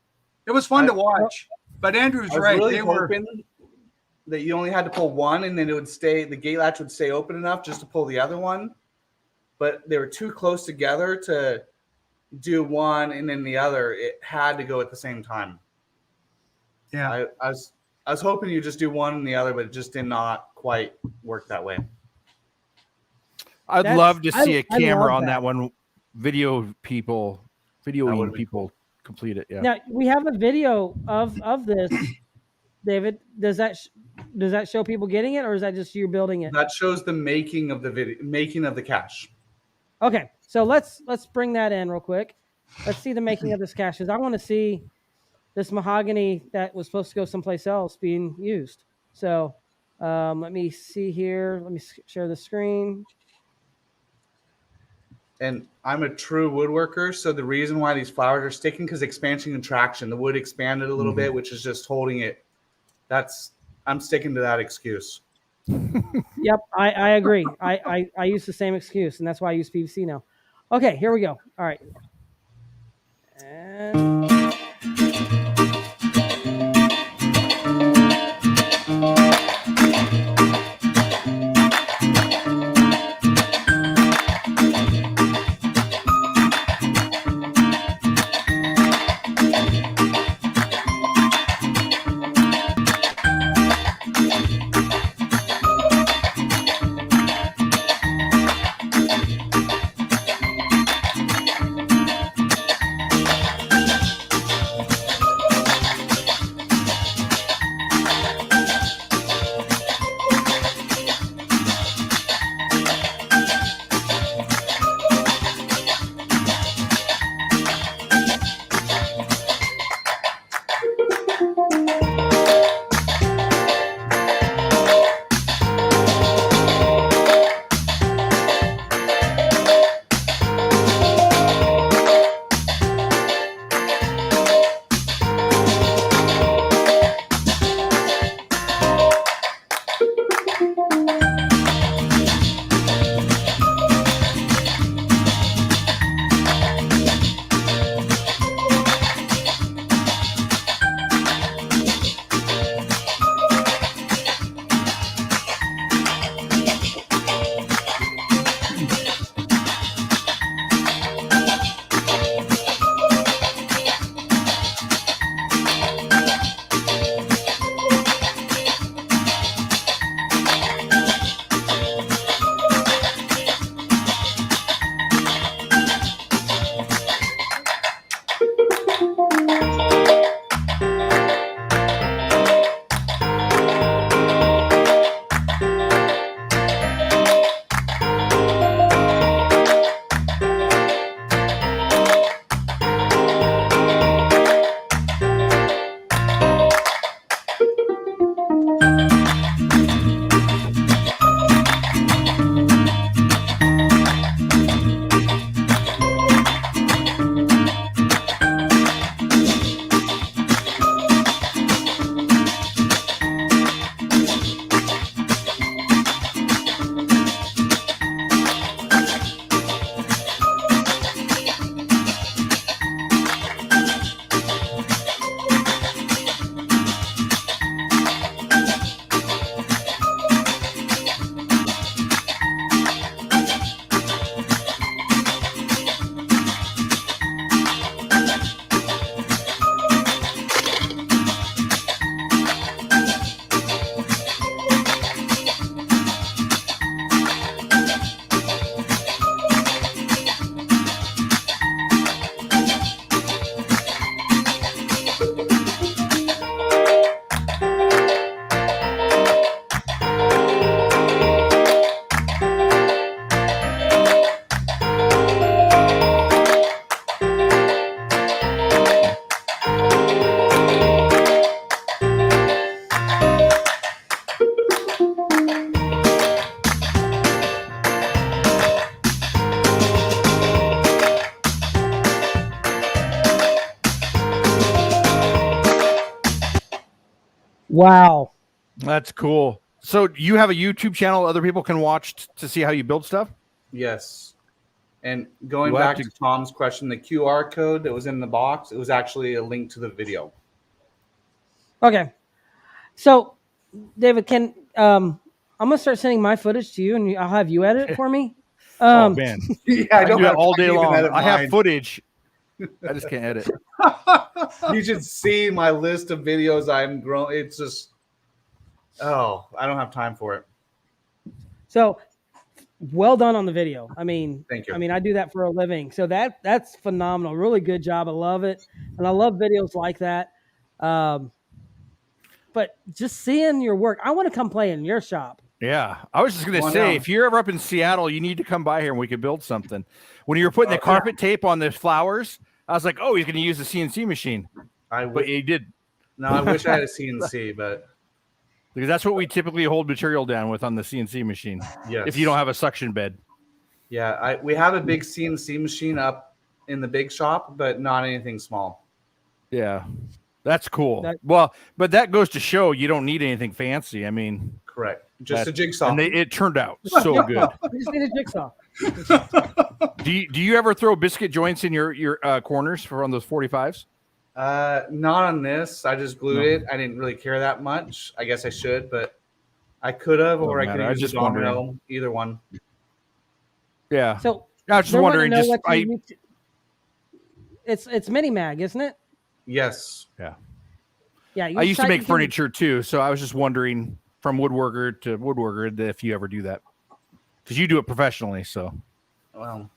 It was fun to watch. But Andrew's I was right. really They were hoping that you only had to pull one, and then it would stay. The gate latch would stay open enough just to pull the other one. But they were too close together to do one and then the other. It had to go at the same time. yeah. I was hoping you just do one and the other, but it just did not quite work that way. I'd That's- love to see a I camera love on that. that one. Videoing people complete it. Yeah. Now we have a video of this, David. Does that show people getting it, or is that just you building it? That shows the making of the cache. Okay, so let's bring that in real quick. Let's see the making of this cache. 'Cause I want to see this mahogany that was supposed to go someplace else being used. So let me see here. Let me share the screen. And I'm a true woodworker, so the reason why these flowers are sticking because expansion and contraction, the wood expanded a little bit, which is just holding it. I'm sticking to that excuse. Yep, I agree. I use the same excuse, and that's why I use PVC now. Okay, here we go. All right. And Wow. That's cool. So you have a YouTube channel other people can watch to see how you build stuff? Yes. And going You'll have back to Tom's question, the QR code that was in the box, it was actually a link to the video. Okay. So, David, I'm gonna start sending my footage to you, and I'll have you edit it for me. Oh man, Yeah, I can do it have all time day to even long. edit I have mine. footage. I just can't edit. You should see my list of videos I'm growing. It's just, oh, I don't have time for it. So, well done on the video. I mean, Thank you. I mean, I do that for a living, so that's phenomenal. Really good job. I love it, and I love videos like that. But just seeing your work, I want to come play in your shop. Yeah, I was just gonna Come on say, down. if you're ever up in Seattle, you need to come by here and we could build something. When you were putting the carpet tape on the flowers, I was like, oh, he's gonna use the CNC machine, but he did. No, I wish I had a CNC, but Because that's what we typically hold material down with on the CNC machine. yes. If you don't have a suction bed. Yeah, we have a big CNC machine up in the big shop, but not anything small. Yeah, that's cool. Well, but that goes to show you don't need anything fancy. I mean, correct. Just a jigsaw. And it turned out so good. We just need a jigsaw. Do you ever throw biscuit joints in your corners for on those 45s? Not on this. I just glued it. I didn't really care that much. I guess I should, but I could have, or I could have used a domino. Either one. Yeah. So I was just wondering. It's minymag, isn't it? Yes. Yeah. Yeah. I used to make furniture too, so I was just wondering from woodworker to woodworker if you ever do that, because you do it professionally. So. Well,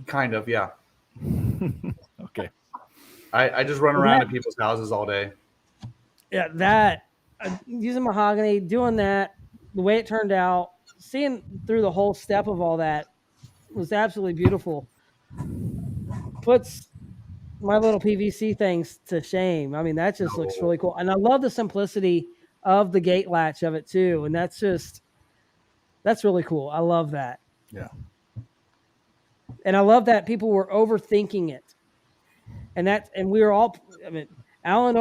kind of, yeah. Okay. I just run around to people's houses all day. Yeah, that using mahogany, doing that, the way it turned out, seeing through the whole step of all that was absolutely beautiful. Puts my little PVC things to shame. I mean, that just looks really cool. And I love the simplicity of the gate latch of it too. And that's really cool. I love that. Yeah. And I love that people were overthinking it. And we were all, I mean, Alan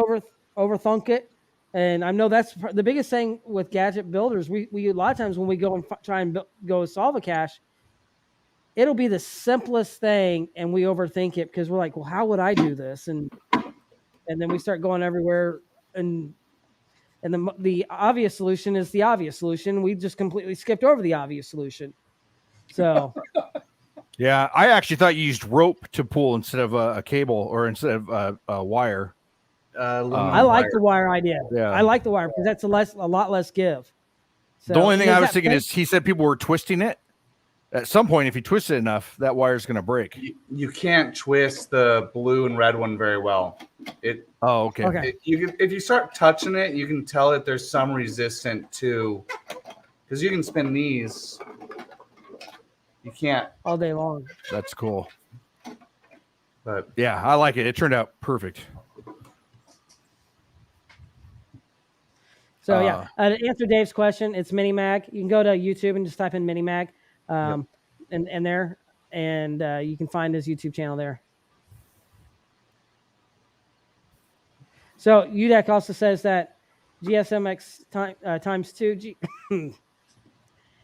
overthunk it. And I know that's the biggest thing with gadget builders. We a lot of times when we go and try and go solve a cache, it'll be the simplest thing, and we overthink it because we're like, well, how would I do this? And then we start going everywhere, and the obvious solution is the obvious solution. We just completely skipped over the obvious solution. So. Yeah, I actually thought you used rope to pull instead of a cable or instead of a wire. I like the wire idea. Yeah. I like the wire because that's a lot less give. So, the only thing I was thinking is he said people were twisting it. At some point, if you twist it enough, that wire is going to break. You can't twist the blue and red one very well. Oh, okay. If you start touching it, you can tell that there's some resistance to, because you can spin these. You can't all day long. That's cool. But yeah, I like it. It turned out perfect. So to answer Dave's question, it's minymag. You can go to YouTube and just type in minymag, and there, and you can find his YouTube channel there. So UDEC also says that GSMX times 2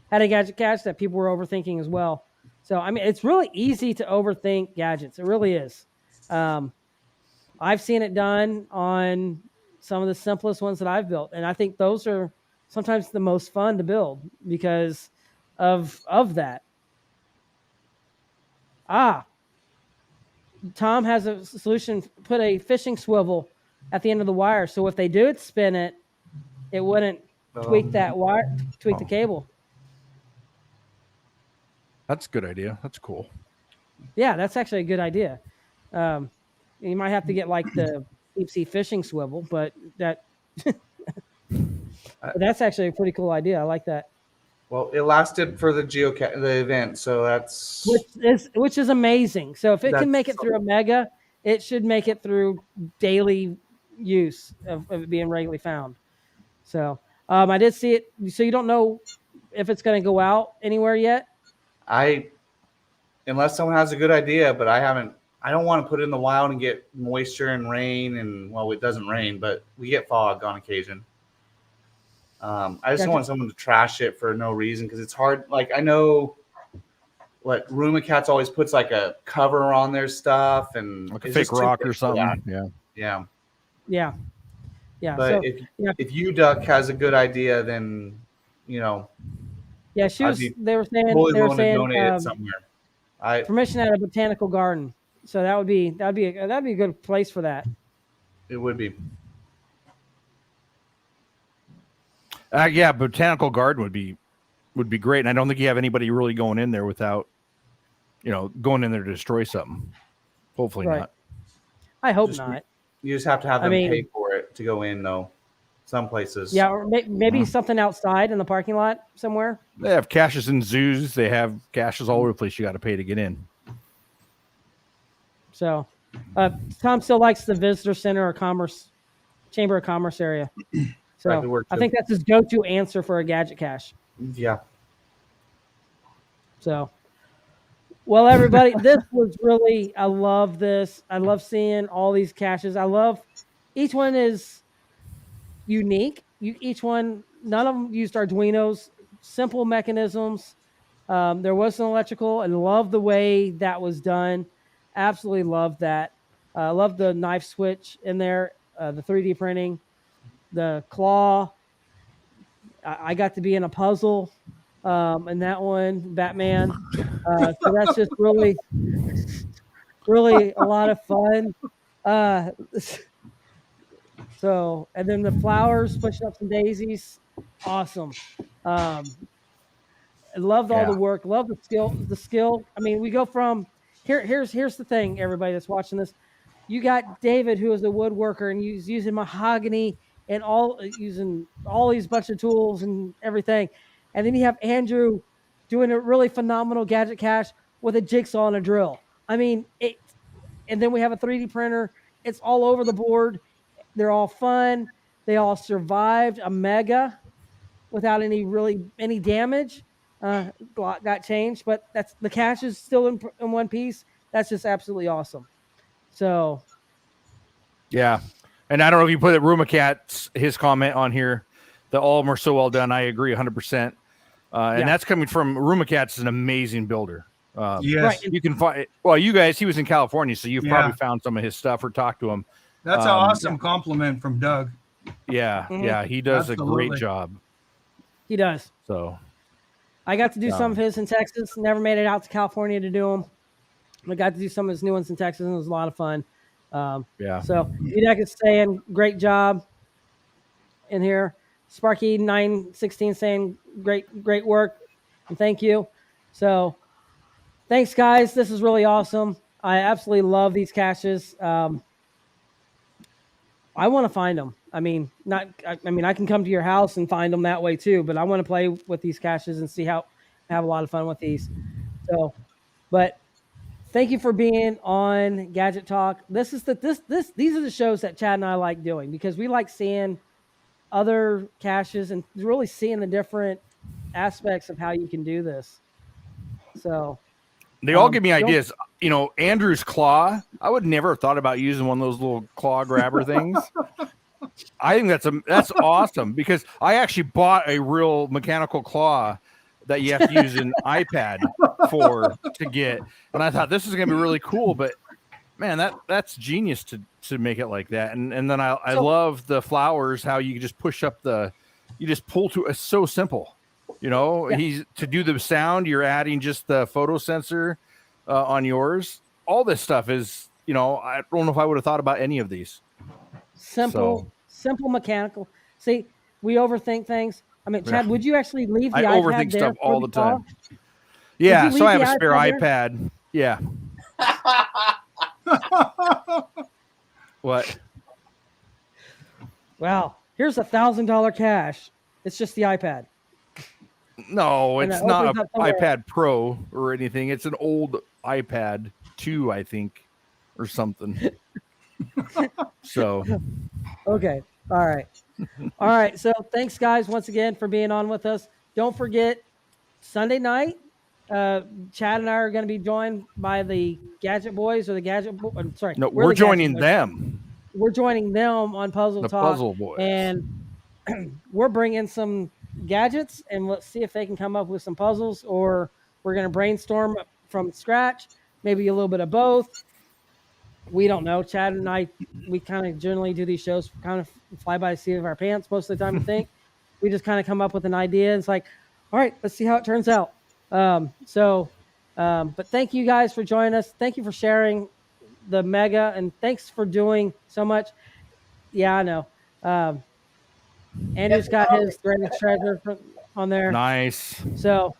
had a gadget cache that people were overthinking as well. So, I mean, it's really easy to overthink gadgets. It really is. I've seen it done on some of the simplest ones that I've built. And I think those are sometimes the most fun to build because of that. Tom has a solution. Put a fishing swivel at the end of the wire. So if they do spin it, it wouldn't tweak that wire, tweak the cable. That's a good idea. That's cool. Yeah, that's actually a good idea. You might have to get like the deep sea fishing swivel, but that's actually a pretty cool idea. I like that. Well, it lasted for the event, so that's which is amazing. So if it can make it through a mega, it should make it through daily use of it being regularly found. So I did see it. So you don't know if it's going to go out anywhere yet? Unless someone has a good idea, but I don't want to put it in the wild and get moisture and rain, and well, it doesn't rain, but we get fog on occasion. I just don't want someone to trash it for no reason because it's hard. Like I know what Rumacats always puts like a cover on their stuff and like a fake rock or something. Yeah. So, But if UDuck has a good idea, then yeah, they were saying totally they were willing to saying donate it somewhere. Permission at a botanical garden. So that'd be a good place for that. It would be. Yeah, botanical garden would be great, and I don't think you have anybody really going in there without, going in there to destroy something. Hopefully not. I hope not. You just have to have them pay for it to go in, though. Some places. Yeah, or maybe something outside in the parking lot somewhere. They have caches in zoos. They have caches all over the place. You got to pay to get in. So, Tom still likes the visitor center or chamber of commerce area. So I think that's his go-to answer for a gadget cache. Yeah. So, well, everybody, this was really, I love this. I love seeing all these caches. Each one is unique. Each one, none of them used Arduinos, simple mechanisms. There was an electrical, and love the way that was done. Absolutely love that. I love the knife switch in there, the 3D printing, the claw. I got to be in a puzzle in that one, Batman. So that's just really, really a lot of fun. So, and then the flowers, pushing up some daisies, awesome. I loved all the work, love the skill. I mean, we go from here's the thing, everybody that's watching this. You got David, who is a woodworker, and he's using mahogany and using all these bunch of tools and everything. And then you have Andrew doing a really phenomenal gadget cache with a jigsaw and a drill. I mean, and then we have a 3D printer. It's all over the board. They're all fun. They all survived a mega without any damage. Got changed, but the cache is still in one piece. That's just absolutely awesome. So, yeah, and I don't know if you put it, Rumacat's his comment on here that all of them are so well done. I agree 100%. And that's coming from Rumacat's an amazing builder. Yes, right. You can find. Well, you guys, he was in California, so you've probably found some of his stuff or talked to him. That's an awesome compliment from Doug. Yeah, yeah, he does a great job. He does. So, I got to do some of his in Texas. Never made it out to California to do them. I got to do some of his new ones in Texas, and it was a lot of fun. So UDEC is saying great job in here. Sparky 916 saying great work, and thank you. So thanks, guys. This is really awesome. I absolutely love these caches. I want to find them. I mean, I can come to your house and find them that way too, but I want to play with these caches and have a lot of fun with these. So, but thank you for being on Gadget Talk. These are the shows that Chad and I like doing because we like seeing other caches and really seeing the different aspects of how you can do this. So they all give me ideas. Andrew's claw, I would never have thought about using one of those little claw grabber things. I think that's awesome because I actually bought a real mechanical claw that you have to use an iPad to get. And I thought this is going to be really cool, but man, that's genius to make it like that. And then I love the flowers, how you just push up you just pull to, it's so simple. He's to do the sound, you're adding just the photo sensor on yours. All this stuff is, I don't know if I would have thought about any of these. Simple mechanical. See, we overthink things. I mean, Chad, would you actually leave the iPad overthink there stuff all the time. Call? Yeah, so I have a spare iPad. Yeah. What? Wow, here's $1,000 cash. It's just the iPad. No, it's not an iPad Pro or anything. It's an old iPad 2, I think, or something. So. Okay. All right. So thanks, guys, once again for being on with us. Don't forget, Sunday night, Chad and I are going to be joined by the Gadget Boys or the Gadget. No, we're joining them. We're joining them on Puzzle Talk. Puzzle Boys. And we're bringing some gadgets, and let's see if they can come up with some puzzles, or we're going to brainstorm from scratch, maybe a little bit of both. We don't know. Chad and I, we kind of generally do these shows kind of fly by the seat of our pants most of the time. I think we just kind of come up with an idea. It's like, all right, let's see how it turns out. But thank you guys for joining us. Thank you for sharing the Mega, and thanks for doing so much. Yeah, I know. Andrew's got his threaded treasure on there. Nice. So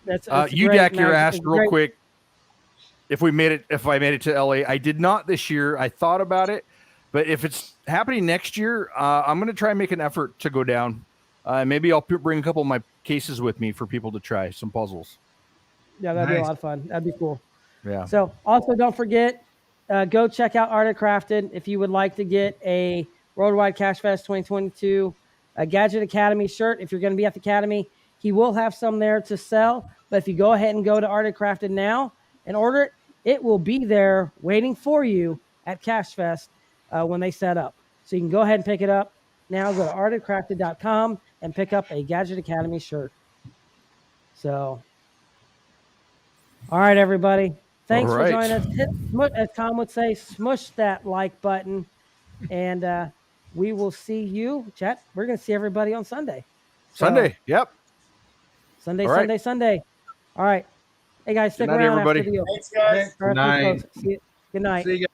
that's UDAC, you're asked real great. quick if I made it to LA. I did not this year. I thought about it, but if it's happening next year, I'm going to try and make an effort to go down. Maybe I'll bring a couple of my cases with me for people to try some puzzles. Yeah, that'd be a lot of fun. That'd be cool. Yeah. So also don't forget, go check out Art of Crafted if you would like to get a Worldwide Cache Fest 2022 a Gadget Academy shirt. If you're going to be at the Academy, he will have some there to sell. But if you go ahead and go to Art of Crafted now and order it, it will be there waiting for you at Cache Fest when they set up. So you can go ahead and pick it up now. Go to artofcrafted.com and pick up a Gadget Academy shirt. So, all right, everybody. Thanks for joining us. Hit, as Tom would say, smush that like button. And we will see you, chat. We're going to see everybody on Sunday. Sunday. Yep. Sunday. All right. Hey, guys, stick Good night, around everybody. after the Thanks, guys. Good night. See you. Good night. See you guys.